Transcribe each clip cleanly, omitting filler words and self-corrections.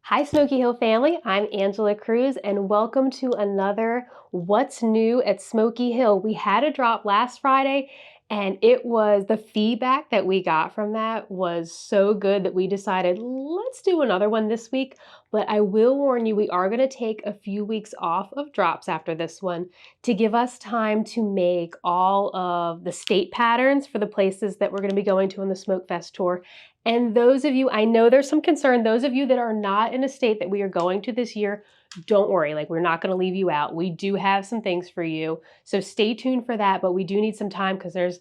Hi Smokey Hill family, I'm Angela Cruz and welcome to another What's New at Smokey Hill. We had a drop last Friday and the feedback that we got from that was so good that we decided let's do another one this week. But I will warn you, we are going to take a few weeks off of drops after this one to give us time to make all of the state patterns for the places that we're going to be going to on the Smoke Fest tour. And those of you, I know there's some concern, those of you that are not in a state that we are going to this year, don't worry, we're not going to leave you out. We do have some things for you. So stay tuned for that, but we do need some time because there's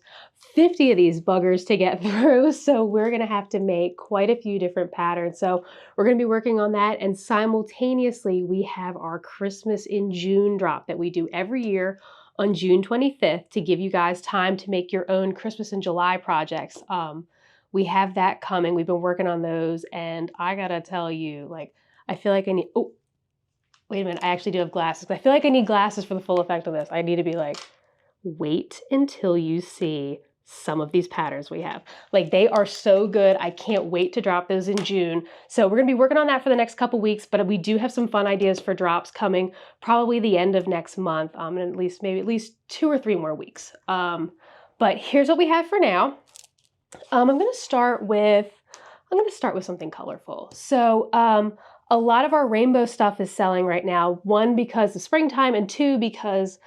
50 of these buggers to get through. So we're going to have to make quite a few different patterns. So we're going to be working on that. And simultaneously, we have our Christmas in June drop that we do every year on June 25th to give you guys time to make your own Christmas in July projects. We have that coming. We've been working on those, and I gotta tell you, I feel like I need, oh, wait a minute, I actually do have glasses. I feel like I need glasses for the full effect of this. I need to be wait until you see some of these patterns we have. They are so good. I can't wait to drop those in June. So we're gonna be working on that for the next couple weeks, but we do have some fun ideas for drops coming probably the end of next month, and at least 2 or 3 more weeks. But here's what we have for now. I'm going to start with something colorful. So a lot of our rainbow stuff is selling right now. 1, because of springtime, and 2, because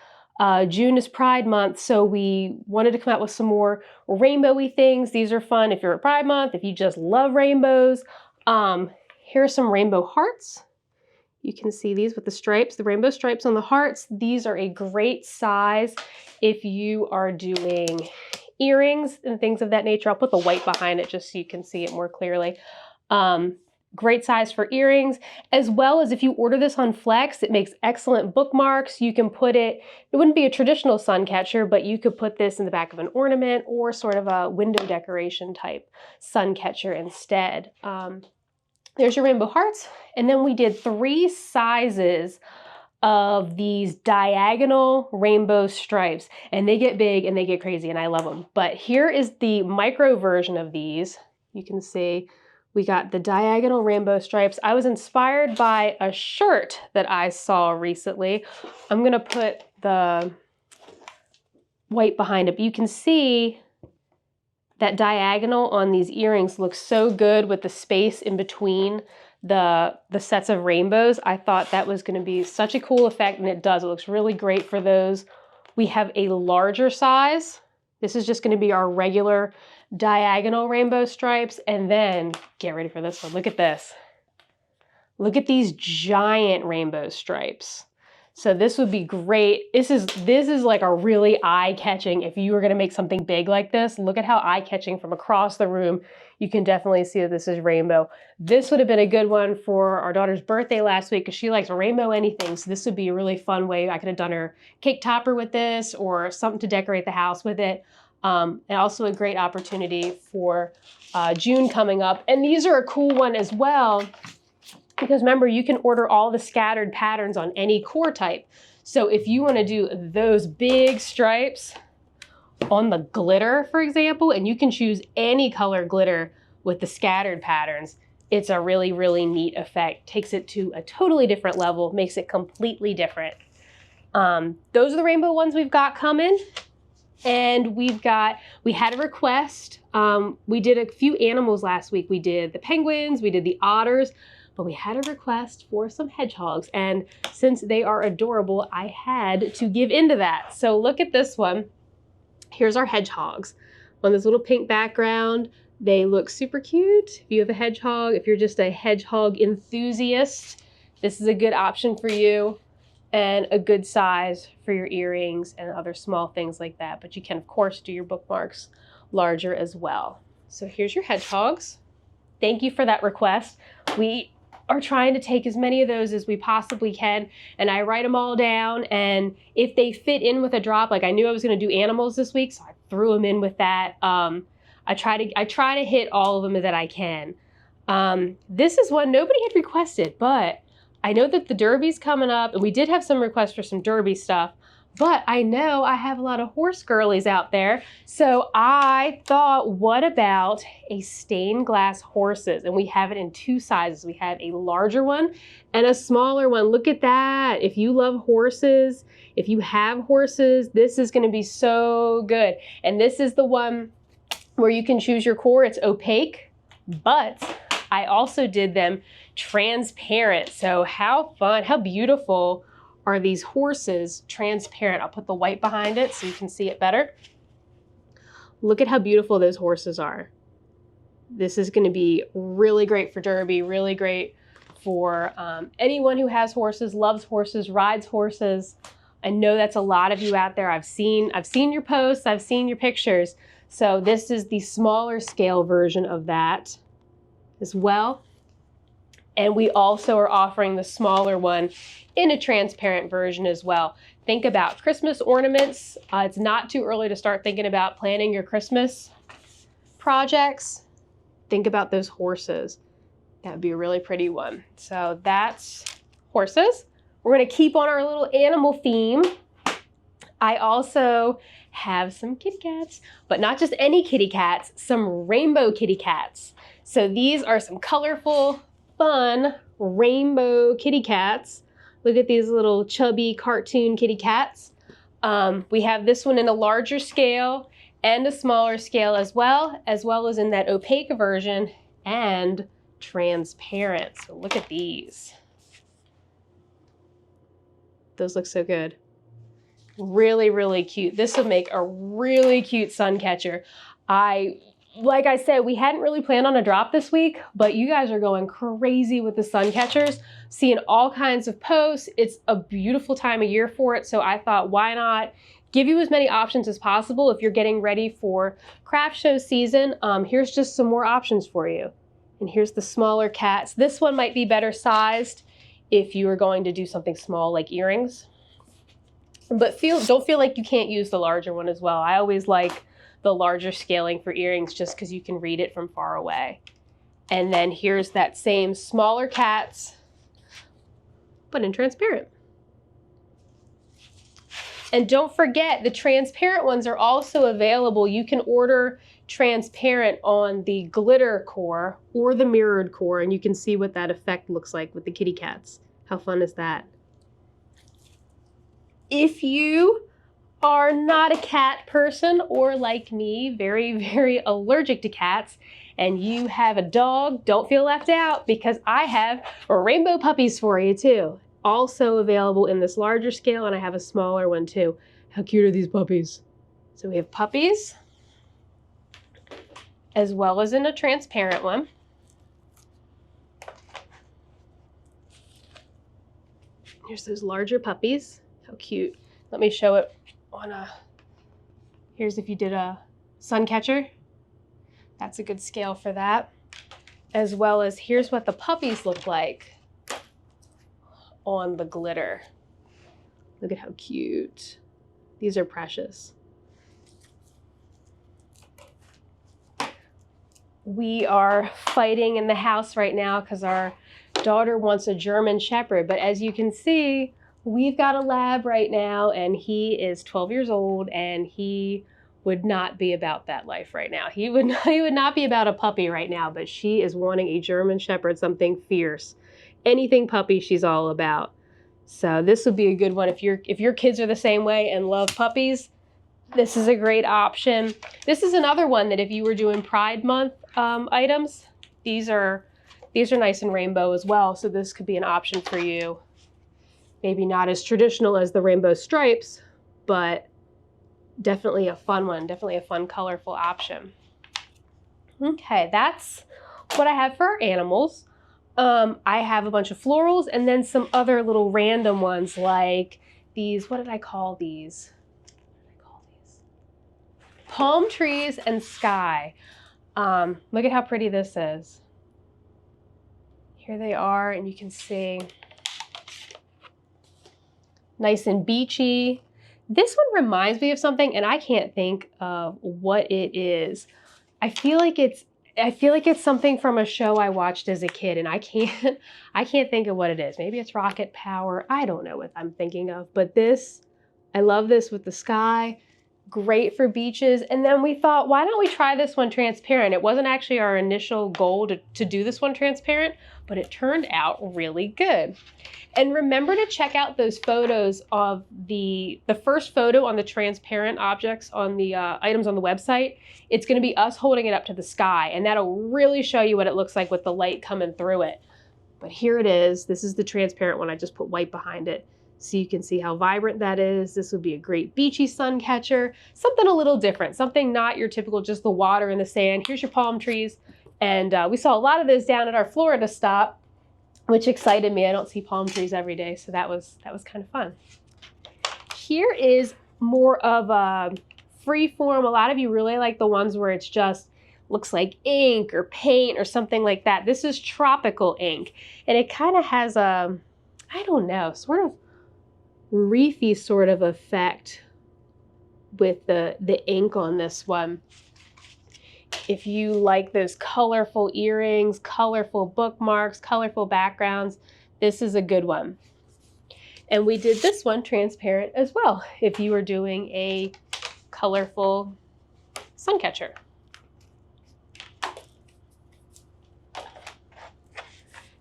June is Pride Month. So we wanted to come out with some more rainbowy things. These are fun if you're at Pride Month, if you just love rainbows. Here are some rainbow hearts. You can see these with the stripes, the rainbow stripes on the hearts. These are a great size if you are doing earrings and things of that nature. I'll put the white behind it just so you can see it more clearly. Great size for earrings, as well as if you order this on Flex, it makes excellent bookmarks. You can put it wouldn't be a traditional sun catcher, but you could put this in the back of an ornament or sort of a window decoration type sun catcher instead. There's your rainbow hearts. And then we did 3 sizes of these diagonal rainbow stripes, and they get big and they get crazy and I love them. But here is the micro version of these. You can see we got the diagonal rainbow stripes. I was inspired by a shirt that I saw recently. I'm gonna put the white behind it, but you can see that diagonal on these earrings looks so good with the space in between the sets of rainbows. I thought that was going to be such a cool effect, and it does. It looks really great for those. We have a larger size. This is just going to be our regular diagonal rainbow stripes, and then get ready for this one. Look at this. Look at these giant rainbow stripes. So this would be great. This is like a really eye-catching, if you were going to make something big like this, look at how eye-catching from across the room. You can definitely see that this is rainbow. This would have been a good one for our daughter's birthday last week because she likes rainbow anything. So this would be a really fun way. I could have done her cake topper with this or something to decorate the house with it. And also a great opportunity for June coming up. And these are a cool one as well, because remember, you can order all the scattered patterns on any core type. So if you want to do those big stripes on the glitter, for example, and you can choose any color glitter with the scattered patterns, it's a really, really neat effect. Takes it to a totally different level, makes it completely different. Those are the rainbow ones we've got coming. And we had a request. We did a few animals last week. We did the penguins, we did the otters, but we had a request for some hedgehogs. And since they are adorable, I had to give into that. So look at this one. Here's our hedgehogs on this little pink background. They look super cute. If you have a hedgehog, if you're just a hedgehog enthusiast, this is a good option for you and a good size for your earrings and other small things like that. But you can, of course, do your bookmarks larger as well. So here's your hedgehogs. Thank you for that request. We are trying to take as many of those as we possibly can, and I write them all down, and if they fit in with a drop, I knew I was going to do animals this week, so I threw them in with that. I try to hit all of them that I can. This is one nobody had requested, but I know that the Derby's coming up, and we did have some requests for some Derby stuff, But I know I have a lot of horse girlies out there. So I thought, what about a stained glass horses? And we have it in two sizes. We have a larger one and a smaller one. Look at that. If you love horses, if you have horses, this is going to be so good. And this is the one where you can choose your core. It's opaque, but I also did them transparent. So how fun, how beautiful are these horses transparent? I'll put the white behind it so you can see it better. Look at how beautiful those horses are. This is going to be really great for Derby, really great for anyone who has horses, loves horses, rides horses. I know that's a lot of you out there. I've seen your posts, I've seen your pictures. So this is the smaller scale version of that as well. And we also are offering the smaller one in a transparent version as well. Think about Christmas ornaments. It's not too early to start thinking about planning your Christmas projects. Think about those horses. That would be a really pretty one. So that's horses. We're going to keep on our little animal theme. I also have some kitty cats, but not just any kitty cats, some rainbow kitty cats. So these are some colorful, fun rainbow kitty cats. Look at these little chubby cartoon kitty cats. We have this one in a larger scale and a smaller scale as well as in that opaque version and transparent. So look at these. Those look so good. Really, really cute. This would make a really cute sun catcher. Like I said, we hadn't really planned on a drop this week, but you guys are going crazy with the sun catchers, seeing all kinds of posts. It's a beautiful time of year for it. So I thought, why not give you as many options as possible if you're getting ready for craft show season. Here's just some more options for you. And here's the smaller cats. This one might be better sized if you are going to do something small like earrings. But don't feel like you can't use the larger one as well. I always like the larger scaling for earrings just because you can read it from far away. And then here's that same smaller cats, but in transparent. And don't forget, the transparent ones are also available. You can order transparent on the glitter core or the mirrored core, and you can see what that effect looks like with the kitty cats. How fun is that? If you are not a cat person or like me, very, very allergic to cats, and you have a dog, don't feel left out because I have rainbow puppies for you too. Also available in this larger scale, and I have a smaller one too. How cute are these puppies? So we have puppies, as well as in a transparent one. Here's those larger puppies. How cute. Let me show it on here's if you did a sun catcher. That's a good scale for that. As well as here's what the puppies look like on the glitter. Look at how cute. These are precious. We are fighting in the house right now because our daughter wants a German Shepherd, but as you can see, we've got a lab right now, and he is 12 years old, and he would not be about that life right now. He would not be about a puppy right now, but she is wanting a German Shepherd, something fierce. Anything puppy she's all about. So this would be a good one if your kids are the same way and love puppies. This is a great option. This is another one that if you were doing Pride Month items, these are nice and rainbow as well. So this could be an option for you. Maybe not as traditional as the rainbow stripes, but definitely a fun one, definitely a fun, colorful option. Okay, that's what I have for our animals. I have a bunch of florals and then some other little random ones like these, what did I call these? Palm trees and sky. Look at how pretty this is. Here they are, and you can see nice and beachy. This one reminds me of something, and I can't think of what it is. I feel like it's something from a show I watched as a kid, and I can't think of what it is. Maybe it's Rocket Power. I don't know what I'm thinking of, but this I love this with the sky. Great for beaches. And then we thought, why don't we try this one transparent? It wasn't actually our initial goal to do this one transparent, but it turned out really good. And remember to check out those photos of the first photo on the transparent objects on the items on the website. It's going to be us holding it up to the sky, and that'll really show you what it looks like with the light coming through it. But here it is. This is the transparent one. I just put white behind it, so you can see how vibrant that is. This would be a great beachy sun catcher, something a little different, something not your typical just the water and the sand. Here's your palm trees. And we saw a lot of those down at our Florida stop, which excited me. I don't see palm trees every day, so that was kind of fun. Here is more of a free form. A lot of you really like the ones where it's just looks like ink or paint or something like that. This is tropical ink, and it kind of has a, I don't know, sort of reefy sort of effect with the ink on this one. If you like those colorful earrings, colorful bookmarks, colorful backgrounds, this is a good one. And we did this one transparent as well, if you were doing a colorful sun catcher.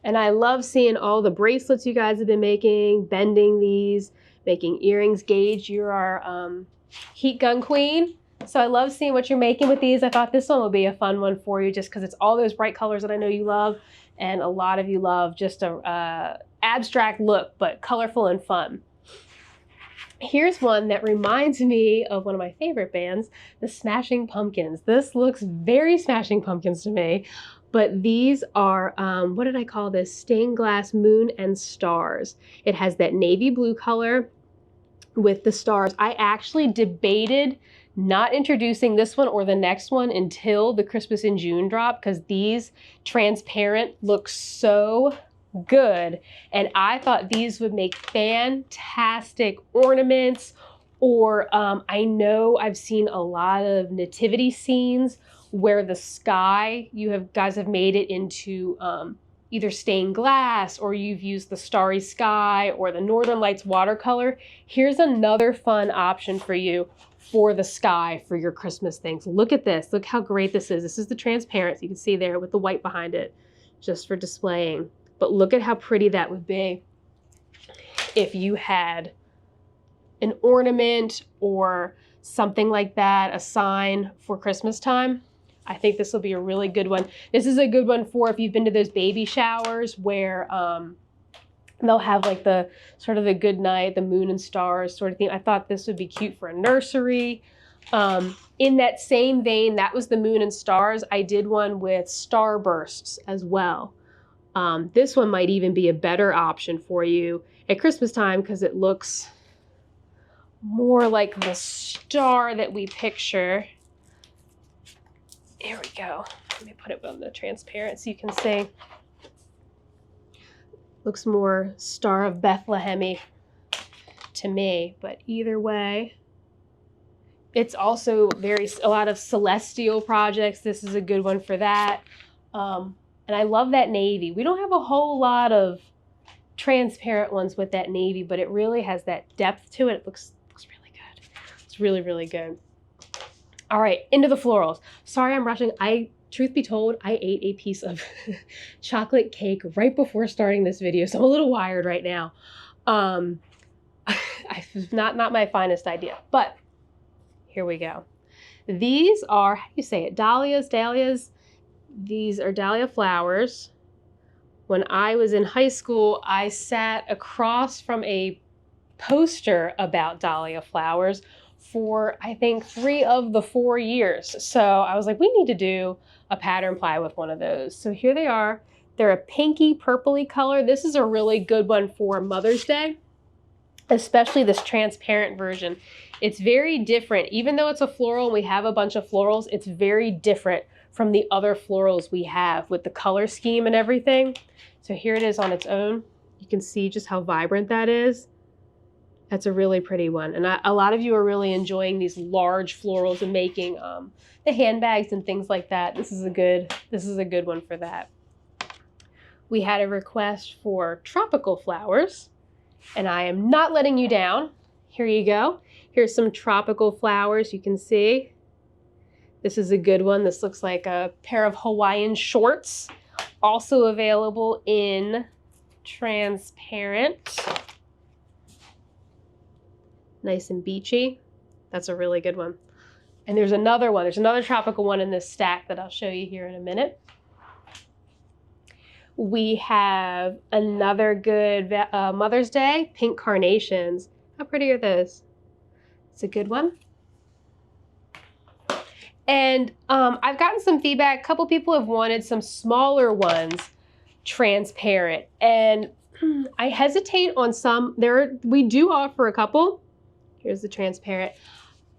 And I love seeing all the bracelets you guys have been making, bending these, making earrings. Gage, you're our heat gun queen. So I love seeing what you're making with these. I thought this one would be a fun one for you just because it's all those bright colors that I know you love. And a lot of you love just a abstract look, but colorful and fun. Here's one that reminds me of one of my favorite bands, the Smashing Pumpkins. This looks very Smashing Pumpkins to me. But these are, what did I call this? Stained glass moon and stars. It has that navy blue color with the stars. I actually debated not introducing this one or the next one until the Christmas in June drop because these transparent look so good. And I thought these would make fantastic ornaments, or I know I've seen a lot of nativity scenes where the sky, guys have made it into either stained glass, or you've used the starry sky or the Northern Lights watercolor. Here's another fun option for you for the sky for your Christmas things. Look at this. Look how great this is. This is the transparency. You can see there with the white behind it, just for displaying. But look at how pretty that would be if you had an ornament or something like that, a sign for Christmas time. I think this will be a really good one. This is a good one for if you've been to those baby showers where they'll have like the sort of the good night, the moon and stars sort of thing. I thought this would be cute for a nursery. In that same vein, that was the moon and stars. I did one with starbursts as well. This one might even be a better option for you at Christmas time because it looks more like the star that we picture. There we go. Let me put it on the transparent so you can see. Looks more Star of Bethlehem-y to me, but either way, it's also a lot of celestial projects. This is a good one for that. And I love that navy. We don't have a whole lot of transparent ones with that navy, but it really has that depth to it. It looks really good. It's really, really good. All right, into the florals. Sorry I'm rushing. Truth be told, I ate a piece of chocolate cake right before starting this video, so I'm a little wired right now. Not my finest idea, but here we go. These are, how do you say it? Dalias. These are dahlia flowers. When I was in high school, I sat across from a poster about dahlia flowers for, I think, 3 of the 4 years. So I was like, we need to do a pattern ply with one of those. So here they are. They're a pinky purpley color. This is a really good one for Mother's Day, especially this transparent version. It's very different. Even though it's a floral and we have a bunch of florals, it's very different from the other florals we have with the color scheme and everything. So here it is on its own. You can see just how vibrant that is. That's a really pretty one. And a lot of you are really enjoying these large florals and making the handbags and things like that. This is a good one for that. We had a request for tropical flowers, and I am not letting you down. here you go. Here's some tropical flowers you can see. This is a good one. This looks like a pair of Hawaiian shorts. Also available in transparent. Nice and beachy. That's a really good one. And there's another one. There's another tropical one in this stack that I'll show you here in a minute. We have another good Mother's Day, pink carnations. How pretty are those? It's a good one. And I've gotten some feedback. A couple people have wanted some smaller ones, transparent. And I hesitate on some. We do offer a couple. Here's the transparent.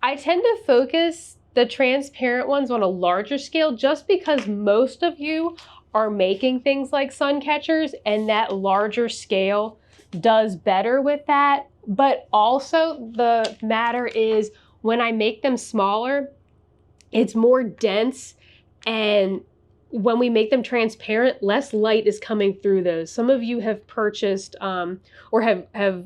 I tend to focus the transparent ones on a larger scale just because most of you are making things like sun catchers, and that larger scale does better with that. But also the matter is when I make them smaller, it's more dense, and when we make them transparent, less light is coming through those. Some of you have purchased or have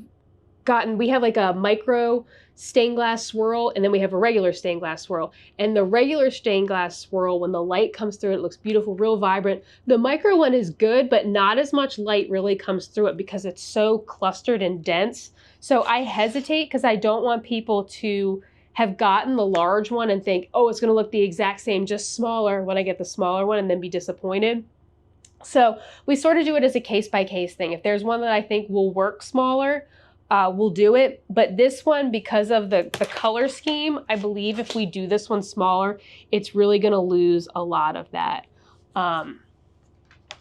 gotten, we have like a micro stained glass swirl, and then we have a regular stained glass swirl. And the regular stained glass swirl, when the light comes through, it looks beautiful, real vibrant. The micro one is good, but not as much light really comes through it because it's so clustered and dense. So I hesitate because I don't want people to have gotten the large one and think, oh, it's gonna look the exact same, just smaller when I get the smaller one, and then be disappointed. So we sort of do it as a case-by-case thing. If there's one that I think will work smaller, we'll do it. But this one, because of the color scheme, I believe if we do this one smaller, it's really gonna lose a lot of that.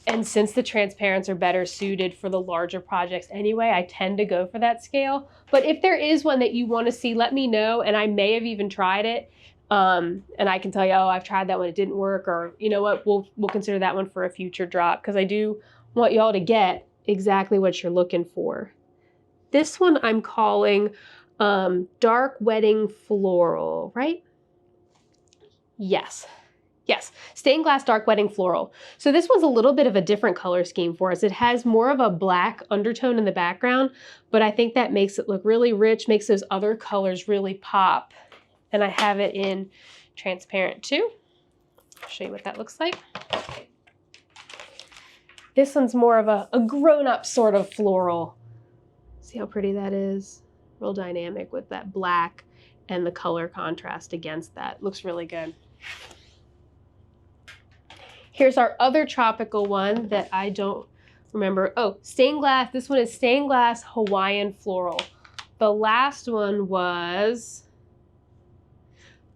And since the transparents are better suited for the larger projects anyway, I tend to go for that scale. But if there is one that you want to see, let me know. And I may have even tried it. And I can tell you, oh, I've tried that one, it didn't work. Or you know what, we'll consider that one for a future drop, because I do want y'all to get exactly what you're looking for. This one I'm calling Dark Wedding Floral, right? Yes. Yes, stained glass dark wedding floral. So this one's a little bit of a different color scheme for us. It has more of a black undertone in the background, but I think that makes it look really rich, makes those other colors really pop. And I have it in transparent too. I'll show you what that looks like. This one's more of a grown-up sort of floral. See how pretty that is? Real dynamic with that black and the color contrast against that. Looks really good. Here's our other tropical one that I don't remember. Oh, stained glass. This one is stained glass Hawaiian Floral. The last one was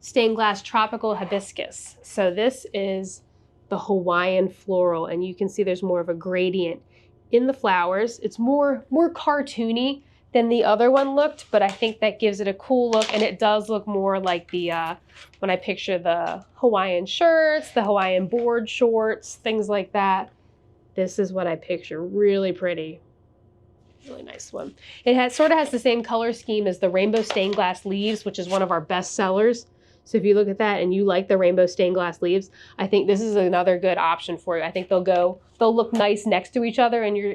stained glass Tropical Hibiscus. So this is the Hawaiian Floral, and you can see there's more of a gradient in the flowers. It's more cartoony than the other one looked, but I think that gives it a cool look, and it does look more like the, when I picture the Hawaiian shirts, the Hawaiian board shorts, things like that. This is what I picture, really pretty. Really nice one. It sort of has the same color scheme as the Rainbow Stained Glass Leaves, which is one of our best sellers. So if you look at that and you like the Rainbow Stained Glass Leaves, I think this is another good option for you. I think they'll look nice next to each other in your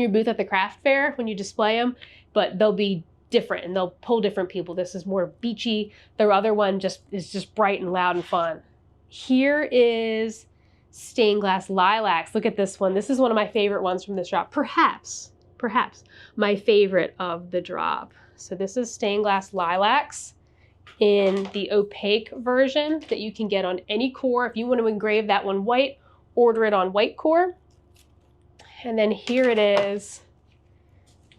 booth at the craft fair when you display them, but they'll be different and they'll pull different people. This is more beachy. The other one is just bright and loud and fun. Here is stained glass lilacs. Look at this one. This is one of my favorite ones from this drop. Perhaps my favorite of the drop. So this is stained glass lilacs in the opaque version that you can get on any core. If you want to engrave that one white, order it on white core. And then here it is,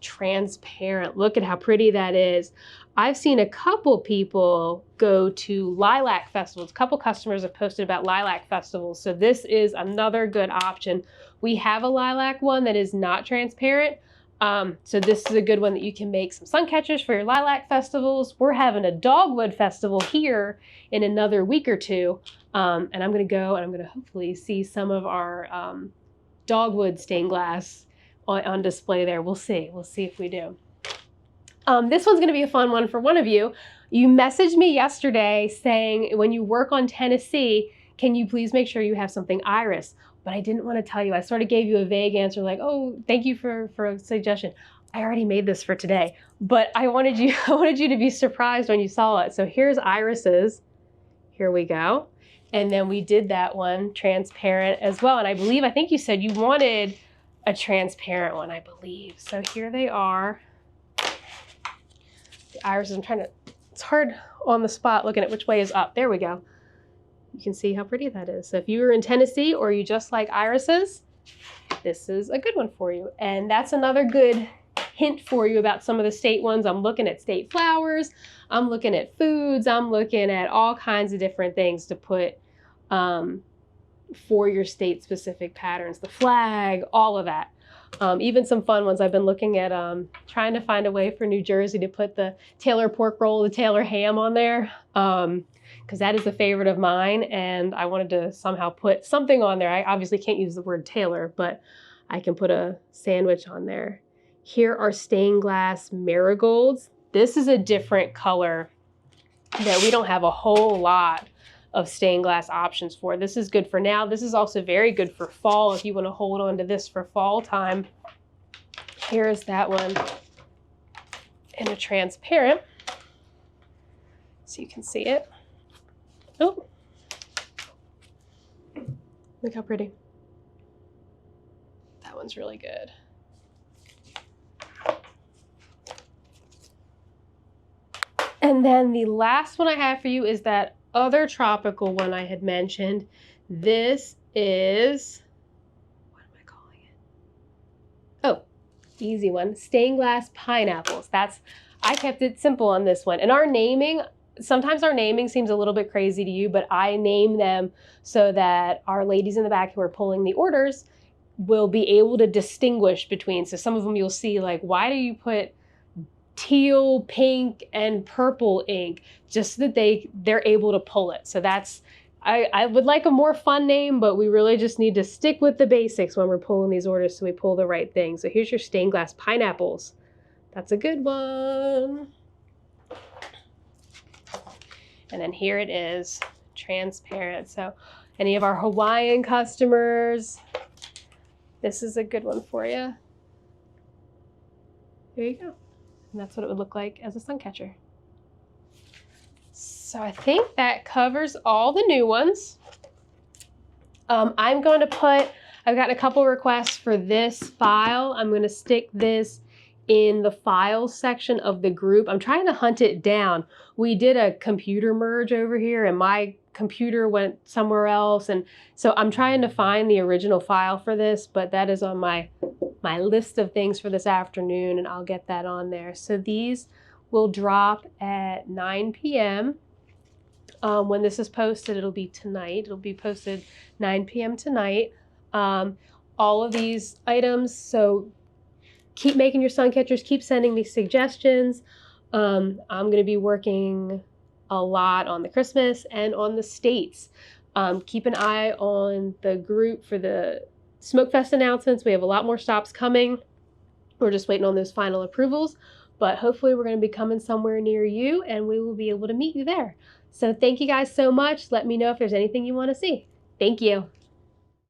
transparent. Look at how pretty that is. I've seen a couple people go to lilac festivals. A couple customers have posted about lilac festivals. So this is another good option. We have a lilac one that is not transparent. So this is a good one that you can make some sun catchers for your lilac festivals. We're having a dogwood festival here in another week or two. And I'm going to go and I'm going to hopefully see some of our dogwood stained glass on display there. We'll see if we do. This one's going to be a fun one for one of you. You messaged me yesterday saying, when you work on Tennessee, can you please make sure you have something iris? But I didn't want to tell you. I sort of gave you a vague answer like, oh, thank you for a suggestion. I already made this for today, but I wanted you to be surprised when you saw it. So here's Iris's. Here we go. And then we did that one transparent as well. And I think you said you wanted a transparent one, I believe. So here they are. The irises, it's hard on the spot looking at which way is up. There we go. You can see how pretty that is. So if you were in Tennessee or you just like irises, this is a good one for you. And that's another good hint for you about some of the state ones. I'm looking at state flowers, I'm looking at foods, I'm looking at all kinds of different things to put for your state specific patterns, the flag, all of that. Even some fun ones. I've been looking at trying to find a way for New Jersey to put the Taylor pork roll, the Taylor ham on there, because that is a favorite of mine, and I wanted to somehow put something on there. I obviously can't use the word Taylor, but I can put a sandwich on there. Here are stained glass marigolds. This is a different color that we don't have a whole lot of stained glass options for. This is good for now. This is also very good for fall if you want to hold on to this for fall time. Here's that one in a transparent, so you can see it. Oh, look how pretty. That one's really good. And then the last one I have for you is that other tropical one I had mentioned. This is, what am I calling it? Oh, easy one, stained glass pineapples. I kept it simple on this one. And our naming, sometimes our naming seems a little bit crazy to you, but I name them so that our ladies in the back who are pulling the orders will be able to distinguish between. So some of them you'll see like, why do you put teal, pink, and purple ink, just so that they're able to pull it. So that's, I would like a more fun name, but we really just need to stick with the basics when we're pulling these orders so we pull the right thing. So here's your stained glass pineapples. That's a good one. And then here it is, transparent. So any of our Hawaiian customers, this is a good one for you. There you go. And that's what it would look like as a sun catcher. So I think that covers all the new ones. I've gotten a couple requests for this file. I'm going to stick this in the files section of the group. I'm trying to hunt it down. We did a computer merge over here and my computer went somewhere else. And so I'm trying to find the original file for this, but that is on my list of things for this afternoon, and I'll get that on there. So these will drop at 9 p.m. When this is posted, it'll be tonight. It'll be posted 9 p.m. tonight. All of these items, so keep making your sun catchers, keep sending me suggestions. I'm going to be working a lot on the Christmas and on the states. Keep an eye on the group for the Smokefest announcements. We have a lot more stops coming. We're just waiting on those final approvals, but hopefully we're going to be coming somewhere near you and we will be able to meet you there. So thank you guys so much. Let me know if there's anything you want to see. Thank you.